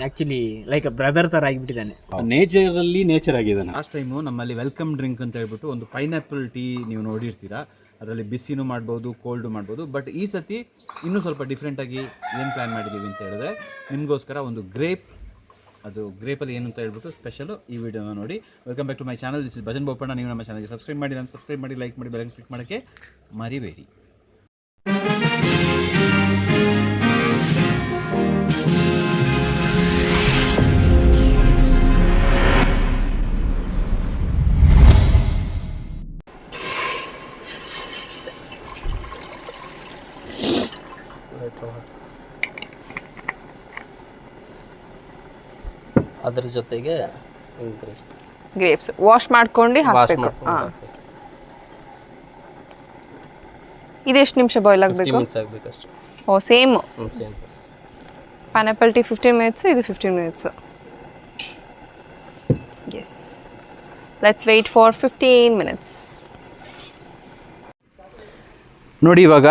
Actually like brother ಥರ ಆಗಿಬಿಟ್ಟಿದ್ದಾನೆ. ನೇಚರಲ್ಲಿ nature ಆಗಿದ್ದಾನೆ. Last time ನಮ್ಮಲ್ಲಿ ವೆಲ್ಕಮ್ ಡ್ರಿಂಕ್ ಅಂತ ಹೇಳ್ಬಿಟ್ಟು ಒಂದು ಪೈನಾಪಲ್ ಟೀ ನೀವು ನೋಡಿರ್ತೀರಾ. ಅದರಲ್ಲಿ ಬಿಸಿನೂ ಮಾಡ್ಬೋದು, ಕೋಲ್ಡು ಮಾಡ್ಬೋದು. ಬಟ್ ಈ ಸತಿ ಇನ್ನೂ ಸ್ವಲ್ಪ ಡಿಫ್ರೆಂಟಾಗಿ ಏನು ಪ್ಲ್ಯಾನ್ ಮಾಡಿದ್ದೀವಿ ಅಂತ ಹೇಳಿದ್ರೆ ನಿಮಗೋಸ್ಕರ ಒಂದು ಅದು ಗ್ರೇಪಲ್ಲಿ ಏನು ಅಂತ ಹೇಳ್ಬಿಟ್ಟು ಸ್ಪೆಷಲು ಈ ವಿಡಿಯೋನ ನೋಡಿ. Welcome back to my channel. This is Bhajan Bopanna. ನೀವು ನಮ್ಮ ಚಾನಲ್ಗೆ ಸಬ್ಸ್ಕ್ರೈಬ್ ಮಾಡಿ, ಲೈಕ್ ಮಾಡಿ, ಬೆಲ್ ಕ್ಲಿಕ್ ಮಾಡೋಕ್ಕೆ ಮರಿಬೇಡಿ. ಅದ್ರ ಜೊತೆಗೆ ಗ್ರೇಪ್ಸ್ ವಾಶ್ ಮಾಡ್ಕೊಂಡು ಹಾಕಬೇಕು. ಇದೆಷ್ಟು ನಿಮಿಷ ಬಾಯ್ಲ್ ಆಗಬೇಕು? ಆಗಬೇಕಷ್ಟೇ. ಓ same same pineapple tea 15 minutes, ಇದು 15 minutes. Yes, let's wait for 15 minutes. ನೋಡಿ, ಇವಾಗ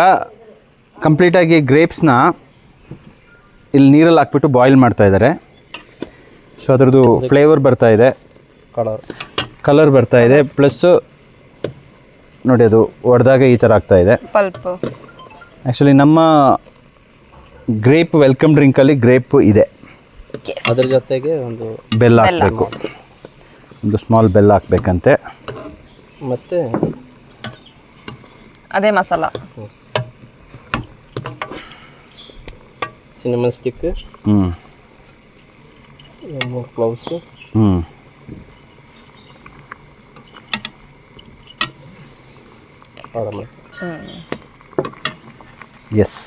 ಕಂಪ್ಲೀಟಾಗಿ ಗ್ರೇಪ್ಸ್ನ ಇಲ್ಲಿ ನೀರಲ್ಲಿ ಹಾಕ್ಬಿಟ್ಟು ಬಾಯ್ಲ್ ಮಾಡ್ತಾ ಇದ್ದಾರೆ. ಸೊ ಅದರದ್ದು ಫ್ಲೇವರ್ ಬರ್ತಾ ಇದೆ, ಕಲರ್ ಬರ್ತಾ ಇದೆ. ಪ್ಲಸ್ಸು ನೋಡಿ, ಅದು ಒಡೆದಾಗ ಈ ಥರ ಆಗ್ತಾ ಇದೆ ಪಲ್ಪ್. ಆ್ಯಕ್ಚುಲಿ ನಮ್ಮ ಗ್ರೇಪ್ ವೆಲ್ಕಮ್ ಡ್ರಿಂಕಲ್ಲಿ ಗ್ರೇಪ್ ಇದೆ. ಅದ್ರ ಜೊತೆಗೆ ಒಂದು ಬೆಲ್ಲ ಹಾಕಬೇಕು, ಒಂದು ಸ್ಮಾಲ್ ಬೆಲ್ಲ ಹಾಕಬೇಕಂತೆ. ಮತ್ತು ಅದೇ masala, cinnamon stick, 3 cloves, yes.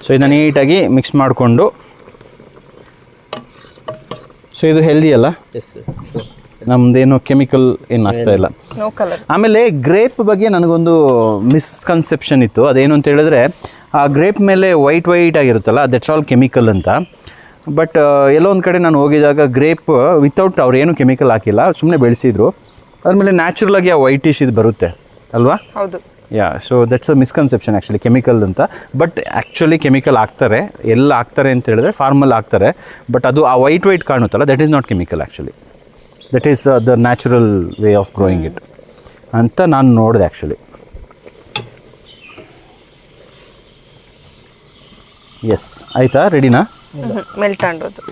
So ಇದನ್ನ ನೀಟಾಗಿ ಮಿಕ್ಸ್ ಮಾಡಿಕೊಂಡು, ಸೊ ಇದು ಹೆಲ್ದಿ ಅಲ್ಲ, ಎಸ್ ಶೂರ್, ನಮ್ಮದೇನು ಕೆಮಿಕಲ್ ಏನು ಆಗ್ತಾ ಇಲ್ಲ. No colour. ಆಮೇಲೆ ಗ್ರೇಪ್ ಬಗ್ಗೆ ನನಗೊಂದು ಮಿಸ್ಕನ್ಸೆಪ್ಷನ್ ಇತ್ತು. ಅದೇನು ಅಂತ ಹೇಳಿದ್ರೆ, ಆ ಗ್ರೇಪ್ ಮೇಲೆ ವೈಟ್ ಆಗಿರುತ್ತಲ್ಲ, ದಟ್ಸ್ ಆಲ್ ಕೆಮಿಕಲ್ ಅಂತ. ಬಟ್ ಎಲ್ಲೋ ಒಂದು ಕಡೆ ನಾನು ಹೋಗಿದಾಗ ಗ್ರೇಪ್ ವಿತೌಟ್ ಅವ್ರು ಏನು ಕೆಮಿಕಲ್ ಹಾಕಿಲ್ಲ, ಸುಮ್ಮನೆ ಬೆಳೆಸಿದ್ರು. ಅದ್ಮೇಲೆ ನ್ಯಾಚುರಲಾಗಿ ಆ ವೈಟಿಶ್ ಇದು ಬರುತ್ತೆ ಅಲ್ವಾ? ಹೌದು. Yeah, so that's uh misconception actually, chemical ಅಂತ. ಬಟ್ ಆ್ಯಕ್ಚುಲಿ ಕೆಮಿಕಲ್ ಹಾಕ್ತಾರೆ. ಎಲ್ಲ ಹಾಕ್ತಾರೆ ಅಂತ ಹೇಳಿದ್ರೆ ಫಾರ್ಮಲ್ ಹಾಕ್ತಾರೆ. ಬಟ್ ಅದು ಆ ವೈಟ್ ಕಾಣುತ್ತಲ್ಲ, that is not chemical actually. That is the natural way of growing it ಅಂತ ನಾನು ನೋಡಿದೆ ಆ್ಯಕ್ಚುಲಿ. ಎಸ್, ಆಯಿತಾ? ರೆಡಿನಾ? ಮೆಲ್ಟ್ ಮಾಡೋದು.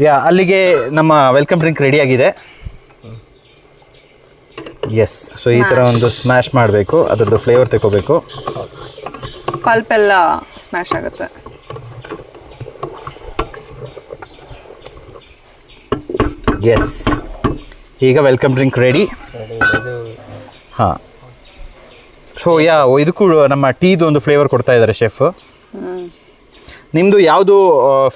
ಯಾ, ಅಲ್ಲಿಗೆ ನಮ್ಮ ವೆಲ್ಕಮ್ ಡ್ರಿಂಕ್ ರೆಡಿಯಾಗಿದೆ. ಎಸ್, ಸೊ ಈ ಥರ ಒಂದು ಸ್ಮ್ಯಾಶ್ ಮಾಡಬೇಕು, ಅದರದ್ದು ಫ್ಲೇವರ್ ತಗೋಬೇಕು. ಪಲ್ಪ್ ಎಲ್ಲ ಸ್ಮ್ಯಾಶ್ ಆಗುತ್ತೆ. ಎಸ್, ಈಗ ವೆಲ್ಕಮ್ ಡ್ರಿಂಕ್ ರೆಡಿ. ಹಾಂ, ಸೊ ಇದಕ್ಕೂ ನಮ್ಮ ಟೀದು ಒಂದು ಫ್ಲೇವರ್ ಕೊಡ್ತಾ ಇದ್ದಾರೆ ಶೆಫ್. ನಿಮ್ಮದು ಯಾವುದು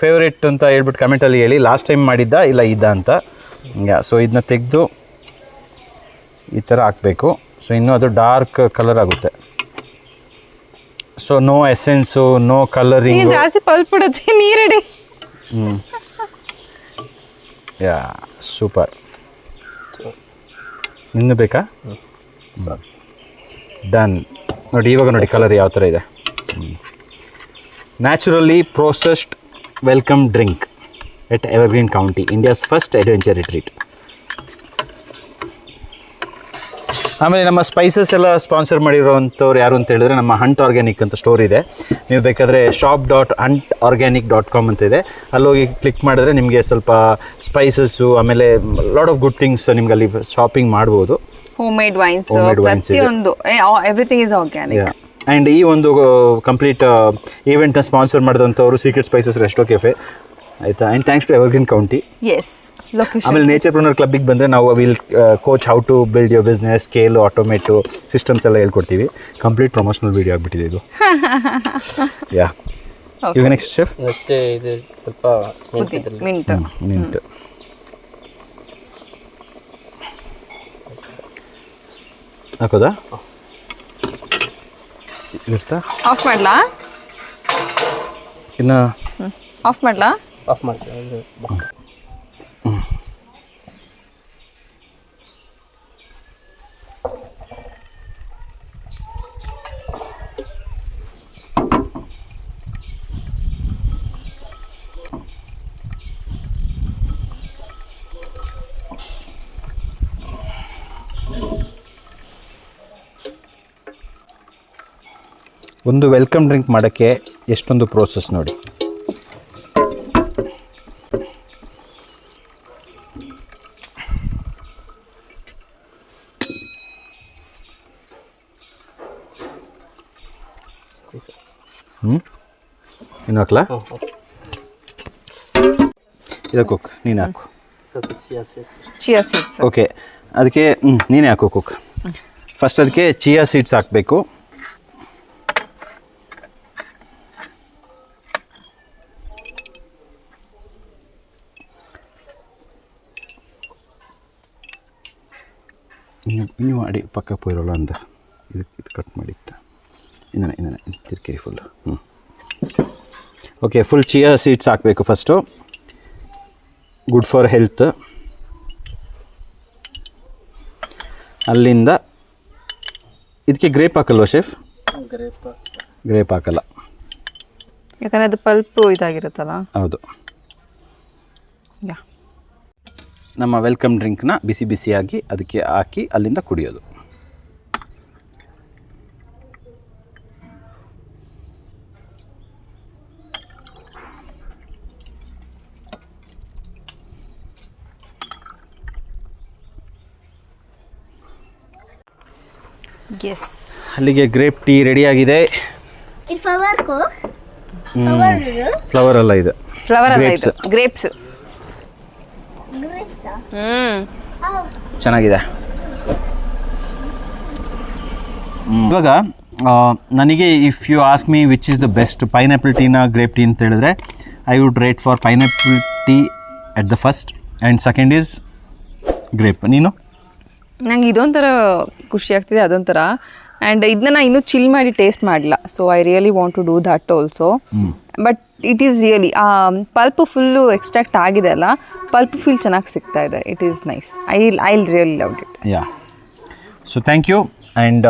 ಫೇವ್ರೇಟ್ ಅಂತ ಹೇಳ್ಬಿಟ್ಟು ಕಮೆಂಟಲ್ಲಿ ಹೇಳಿ. ಲಾಸ್ಟ್ ಟೈಮ್ ಮಾಡಿದ್ದ ಇಲ್ಲ ಇದ್ದ ಅಂತ. ಸೊ ಇದನ್ನ ತೆಗೆದು ಈ ಥರ ಹಾಕಬೇಕು. ಸೊ ಇನ್ನೂ ಅದು ಡಾರ್ಕ್ ಕಲರ್ ಆಗುತ್ತೆ. So no essence, no colouring, ಜಾಸ್ತಿ ಪಲ್ಪ್ ಬಿಡುತ್ತೆ, ನೀರಡಿ. ಯಾ, ಸೂಪರ್. ಇನ್ನು ಬೇಕಾ? ಡನ್. ನೋಡಿ, ಇವಾಗ ನೋಡಿ ಕಲರ್ ಯಾವ ಥರ ಇದೆ. Naturally processed welcome drink at Evergreen County, India's first adventure retreat. ಆಮೇಲೆ ನಮ್ಮ ಸ್ಪೈಸಸ್ ಎಲ್ಲ ಸ್ಪಾನ್ಸರ್ ಮಾಡಿರೋವಂಥವ್ರು ಯಾರು ಅಂತ ಹೇಳಿದ್ರೆ, ನಮ್ಮ ಹಂಟ್ ಆರ್ಗ್ಯಾನಿಕ್ ಅಂತ ಸ್ಟೋರ್ ಇದೆ. ನೀವು ಬೇಕಾದರೆ shop.huntorganic.com ಅಂತ ಇದೆ, ಅಲ್ಲೋಗಿ ಕ್ಲಿಕ್ ಮಾಡಿದ್ರೆ ನಿಮಗೆ ಸ್ವಲ್ಪ ಸ್ಪೈಸಸ್ಸು, ಆಮೇಲೆ ಲಾಟ್ ಆಫ್ ಗುಡ್ ಥಿಂಗ್ಸ್ ನಿಮ್ಗೆ ಅಲ್ಲಿ ಶಾಪಿಂಗ್ ಮಾಡ್ಬೋದು. ಹೋಮ್ ಮೇಡ್ ವೈನ್ಸ್, ಪ್ರತಿಯೊಂದು ಎವ್ರಿಥಿಂಗ್ ಇಸ್ ಆರ್ಗ್ಯಾನಿಕ್. ಆ್ಯಂಡ್ ಈ ಒಂದು ಕಂಪ್ಲೀಟ್ ಈವೆಂಟ್ನ ಸ್ಪಾನ್ಸರ್ ಮಾಡಿದಂಥವ್ರು ಸೀಕ್ರೆಟ್ ಸ್ಪೈಸಸ್ ರೆಸ್ಟೋ ಕೆಫೆ, ಆಯಿತಾ. And thanks to Evergreen County. Yes, location. ಆಮೇಲೆ ನೇಚರ್ಪ್ರನರ್ ಕ್ಲಬ್ಬಿಗೆ ಬಂದರೆ ನಾವು will coach how to build your business, scale, automate, systems ಎಲ್ಲ ಹೇಳ್ಕೊಡ್ತೀವಿ. ಕಂಪ್ಲೀಟ್ ಪ್ರಮೋಷನಲ್ ವೀಡಿಯೋ ಆಗಿಬಿಟ್ಟಿದೆ ಇದು. ಯಾ, ಇವಾಗ ನೆಕ್ಸ್ಟ್ ಶೆಫ್ ಅಷ್ಟೇ. ಇದು ಸ್ವಲ್ಪ ಮಿಂಟ್ ಹಾಕೋದಾ? ಇರ್ತಾ ಆಫ್ ಮಾಡ್ಲಾ? ಇನ್ನು ಆಫ್ ಮಾಡ್ಲಾ? ಆಫ್ ಮಾಡ್ತೀನಿ. ಒಂದು ವೆಲ್ಕಮ್ ಡ್ರಿಂಕ್ ಮಾಡೋಕ್ಕೆ ಎಷ್ಟೊಂದು ಪ್ರೋಸೆಸ್ ನೋಡಿ. ಇನ್ನು ಹಾಕ್ಲಾ? ಇದಕ್ಕೆ ಕುಕ್ ನೀನು ಹಾಕು. Chia seeds. ಓಕೆ, ಅದಕ್ಕೆ ನೀನೇ ಹಾಕು ಕುಕ್. ಫಸ್ಟ್ ಅದಕ್ಕೆ ಚಿಯಾ ಸೀಡ್ಸ್ ಹಾಕಬೇಕು. ಇನ್ನು ಮಾಡಿ ಪಕ್ಕ ಪೋಯಿರೋಲ್ಲ ಅಂತ ಇದು ಕಟ್ ಮಾಡಿತ್ತ ಇದನ್ನ ತಿರ್ಕೇರಿ full. Okay, full chia seeds ಹಾಕಬೇಕು ಫಸ್ಟು. Good for health. ಅಲ್ಲಿಂದ ಇದಕ್ಕೆ ಗ್ರೇಪ್ ಹಾಕಲ್ವಾ ಶೆಫ್? ಗ್ರೇಪ್ ಹಾಕಲ್ಲ, ಯಾಕಂದರೆ ಅದು ಪಲ್ಪು ಇದಾಗಿರುತ್ತಲ್ಲ. ಹೌದು. ನಮ್ಮ ವೆಲ್ಕಮ್ ಡ್ರಿಂಕ್ನ ಬಿಸಿ ಬಿಸಿಯಾಗಿ ಅದಕ್ಕೆ ಹಾಕಿ ಅಲ್ಲಿಂದ ಕುಡಿಯೋದು. ಎಸ್, ಅಲ್ಲಿಗೆ ಗ್ರೇಪ್ ಟೀ ರೆಡಿಯಾಗಿದೆ. ಫ್ಲವರ್ ಅಲ್ಲ, ಇದು ಫ್ಲವರ್ ಅಲ್ಲ, ಇದು ಗ್ರೇಪ್ಸ್. ಚೆನ್ನಾಗಿದೆ. ಇವಾಗ ನನಗೆ if you ask me which is the best pineapple ಟೀನ ಗ್ರೇಪ್ ಟೀ ಅಂತ ಹೇಳಿದ್ರೆ I would rate for pineapple tea at the first and second is grape. ನೀನು? ನಂಗೆ ಇದೊಂಥರ ಖುಷಿ ಆಗ್ತಿದೆ, ಅದೊಂಥರ. ಆ್ಯಂಡ್ ಇದನ್ನ ನಾನು ಇನ್ನೂ ಚಿಲ್ ಮಾಡಿ ಟೇಸ್ಟ್ ಮಾಡಿಲ್ಲ, so I really want to do that also. But it is really pulp full extract ಆಗಿದೆ ಅಲ್ಲ, ಪಲ್ಪು ಫುಲ್ ಚೆನ್ನಾಗಿ ಸಿಗ್ತಾ ಇದೆ. It is nice. I really loved it. Yeah, so thank you. And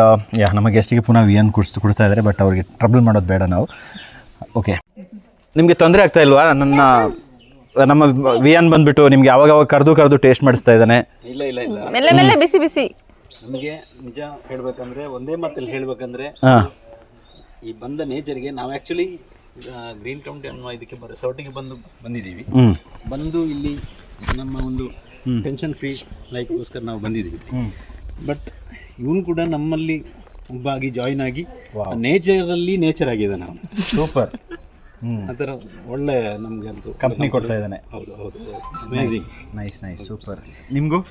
ನಮ್ಮ ಗೆಸ್ಟಿಗೆ ಪುನಃ ವಿಯನ್ ಕುಡಿಸ್ತಾ ಇದ್ದಾರೆ, ಬಟ್ ಅವ್ರಿಗೆ ಟ್ರಬಲ್ ಮಾಡೋದು ಬೇಡ ನಾವು. ಓಕೆ, ನಿಮಗೆ ತೊಂದರೆ ಆಗ್ತಾ ಇಲ್ವಾ? ನಮ್ಮ ವಿಯನ್ ಬಂದುಬಿಟ್ಟು ನಿಮಗೆ ಯಾವಾಗ ಕರೆದು ಟೇಸ್ಟ್ ಮಾಡಿಸ್ತಾ ಇದ್ದಾನೆ. ಇಲ್ಲ ಮೆಲ್ಲ ಮೆಲ್ಲ ಬಿಸಿ ಬಿಸಿ. ನಮಗೆ ನಿಜ ಹೇಳ್ಬೇಕಂದ್ರೆ, ಒಂದೇ ಮಾತಲ್ಲಿ ಹೇಳ್ಬೇಕಂದ್ರೆ, ಈ ಬಂದ ನೇಚರ್ಗೆ ನಾವು ಆ್ಯಕ್ಚುಲಿ ಗ್ರೀನ್ ಕೌಂಟಿ ಅನ್ನುವ ಇದಕ್ಕೆ ರೆಸಾರ್ಟಿಗೆ ಬಂದಿದ್ದೀವಿ. ಬಂದು ಇಲ್ಲಿ ನಮ್ಮ ಒಂದು ಟೆನ್ಷನ್ ಫ್ರೀ ಲೈಫ್ಗೋಸ್ಕರ ನಾವು ಬಂದಿದ್ದೀವಿ. ಬಟ್ ಇವನು ಕೂಡ ನಮ್ಮಲ್ಲಿ ಒಬ್ಬ ಆಗಿ ಜಾಯಿನ್ ಆಗಿ ನೇಚರಲ್ಲಿ ನೇಚರ್ ಆಗಿದೆ. ನಾವು ಸೂಪರ್, ಆ ಥರ ಒಳ್ಳೆ ನಮಗೆ ಅಂತೂ ಕಂಪ್ನಿ ಕೊಡ್ತಾ ಇದ್ದಾನೆ. ಹೌದು, ಅಮೇಝಿಂಗ್, ನೈಸ್, ಸೂಪರ್. ನಿಮಗೂ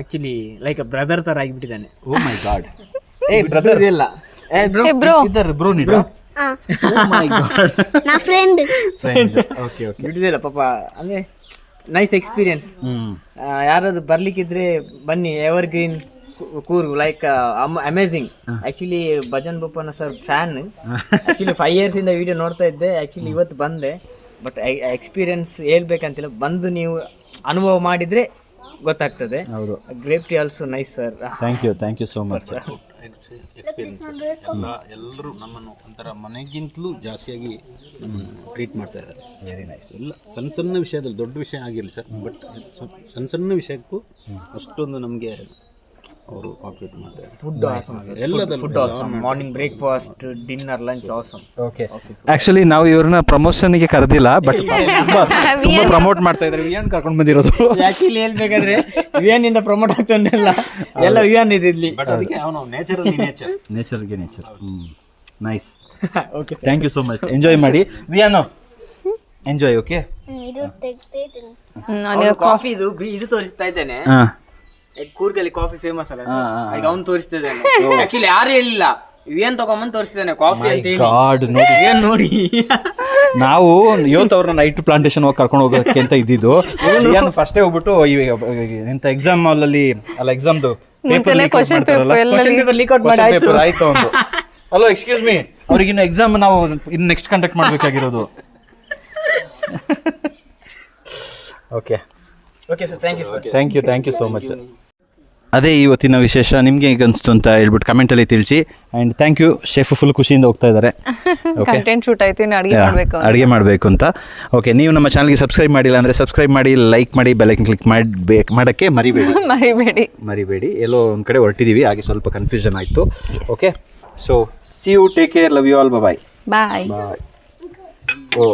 ಆಕ್ಚುಲಿ ಲೈಕ್ ಬ್ರದರ್ ತರ ಆಗಿಬಿಟ್ಟಿದ್ದಾನೆ. ಓ ಮೈ ಗಾಡ್. ಏ ಬ್ರದರ್ ಇಲ್ಲ, ಬ್ರೋ ಇದ್ದಾರೆ ಬ್ರೋ. ನೀನು? ಓ ಮೈ ಗಾಡ್, ನಾ ಫ್ರೆಂಡ್. ಓಕೆ ಬಿಟ್ಟಿದೆಲ್ಲ ಪಾಪ. ಅಂದ್ರೆ ನೈಸ್ ಎಕ್ಸ್ಪೀರಿಯನ್ಸ್. ಯಾರಾದ್ರು ಬರ್ಲಿಕ್ಕಿದ್ರೆ ಬನ್ನಿ. Ever green Coorg like amazing. Actually bhajan Bopanna sir fan. Actually 5 years ಇಂದ ವಿಡಿಯೋ ನೋಡ್ತಾ ಇದ್ದೆ. ಆಕ್ಚುಲಿ ಇವತ್ತು ಬಂದೆ, ಬಟ್ ಎಕ್ಸ್ಪೀರಿಯನ್ಸ್ ಹೇಳ್ಬೇಕಂತಿಲ್ಲ, ಬಂದು ನೀವು ಅನುಭವ ಮಾಡಿದ್ರೆ ಗೊತ್ತಾಗ್ತದೆ. ಹೌದು. Grape tea also nice sir. Thank you so much. Experiences ಎಲ್ಲರೂ ನಮ್ಮನ್ನು ಒಂಥರ ಮನೆಗಿಂತಲೂ ಜಾಸ್ತಿಯಾಗಿ ಟ್ರೀಟ್ ಮಾಡ್ತಾ ಇದ್ದಾರೆ. Very nice. ಎಲ್ಲ ಸಣ್ಣ ವಿಷಯದಲ್ಲಿ, ದೊಡ್ಡ ವಿಷಯ ಆಗಿರಲಿ ಸರ್, ಬಟ್ ಸಣ್ಣ ವಿಷಯಕ್ಕೂ ಅಷ್ಟೊಂದು ನಮಗೆ ಅವರು ಕಾಂಪ್ಲೀಟ್ ಮಾಡ್ತಾರೆ. Food awesome. Morning breakfast, dinner, lunch awesome. Okay, actually ನಾವು ಇವ್ರನ್ನ ಪ್ರಮೋಷನ್ಗೆ ಕರೆದಿಲ್ಲ, ಬಟ್ ತುಂಬಾ ಪ್ರಮೋಟ್ ಮಾಡ್ತಾ ಇದ್ದಾರೆ. ವಿಯನ್ ಕರ್ಕೊಂಡು ಬಂದಿರೋದು. ಆಕ್ಚುಲಿ ಹೇಳ್ಬೇಕಾದ್ರೆ ವಿಯನ್ ಇಂದ ಪ್ರಮೋಟ್ ಆಗ್ತಾನೆಲ್ಲ ಎಲ್ಲ ವಿಯನ್ ಇದಿರ್ಲಿ. ಬಟ್ ಅದಕ್ಕೆ ಅವನು ನೇಚರ್ಗೆ nature. Nice. Okay, thank you so much. Enjoy ಮಾಡಿ ವಿಯಾನೋ, ಎಂಜಾಯ್. ಓಕೆ, ಕಾಫಿ ಇದು ತೋರಿಸ್ತಾ ಇದ್ದೇನೆ. ಕೂರ್ಗಲ್ಲಿ ಕಾಫಿ ಫೇಮಸ್ ಅಲ್ಲ, ಈಗ ಅವ್ನು ತೋರಿಸ್ತಾ ಇದ್ದಾನೆ. ಆಕ್ಚುಲಿ ಯಾರು ಹೇಳಿಲ್ಲ, ವಿಯನ್ ತಗೊಂಬಂದು ತೋರಿಸ್ತಿದ್ದಾನೆ ಕಾಫಿ ಅಂತ ಹೇಳಿ. ವಿಯನ್ ನೋಡಿ, ನಾವು ಇವತ್ತು ಅವ್ರನ್ನ ನೈಟ್ ಪ್ಲಾಂಟೇಶನ್ ಹೋಗಿ ಕರ್ಕೊಂಡು ಹೋಗೋಕ್ಕೆ ಅಂತ ಇದ್ದಿದ್ದು. ಫಸ್ಟೇ ಹೋಗ್ಬಿಟ್ಟು ಇಂಥ ಎಕ್ಸಾಮ್ ಅಲ್ಲಿ ಅಲ್ಲ, ಎಕ್ಸಾಮ್ದು ಕ್ವಶನ್ ಪೇಪರ್ ಲೀಕ್ ಔಟ್ ಮಾಡಿ ಆಯ್ತು ಒಂದು. ಹಲೋ, ಎಕ್ಸ್ಕ್ಯೂಸ್ ಮೀ, ಅವ್ರಿಗಿನ್ನು ಎಕ್ಸಾಮ್ ನಾವು ಇನ್ನು ನೆಕ್ಸ್ಟ್ ಕಂಡಕ್ಟ್ ಮಾಡಬೇಕಾಗಿರೋದು. Okay sir, thank you so much. ಅದೇ ಇವತ್ತಿನ ವಿಶೇಷ. ನಿಮಗೆ ಹೇಗೆ ಅನಿಸ್ತು ಅಂತ ಹೇಳ್ಬಿಟ್ಟು ಕಮೆಂಟಲ್ಲಿ ತಿಳಿಸಿ. And thank you. Chef full ಖುಷಿಯಿಂದ ಹೋಗ್ತಾ ಇದ್ದಾರೆ. ಕಂಟೆಂಟ್ ಶೂಟ್ ಆಯ್ತು, ಇನ್ನು ಅಡುಗೆ ಮಾಡಬೇಕು ಅಂತ. ಓಕೆ, ನೀವು ನಮ್ಮ ಚಾನಲ್ಗೆ ಸಬ್ಸ್ಕ್ರೈಬ್ ಮಾಡಿಲ್ಲ ಅಂದರೆ ಸಬ್ಸ್ಕ್ರೈಬ್ ಮಾಡಿ, ಲೈಕ್ ಮಾಡಿ, ಬೆಲ್ಲೈಕನ್ ಕ್ಲಿಕ್ ಮಾಡೋಕ್ಕೆ ಮರಿಬೇಡಿ. ಎಲ್ಲೋ ಒಂದು ಕಡೆ ಹೊರಟಿದ್ದೀವಿ, ಹಾಗೆ ಸ್ವಲ್ಪ ಕನ್ಫ್ಯೂಷನ್ ಆಯಿತು. Okay, so see you, take care, love you all, bye. Bye. Bye. O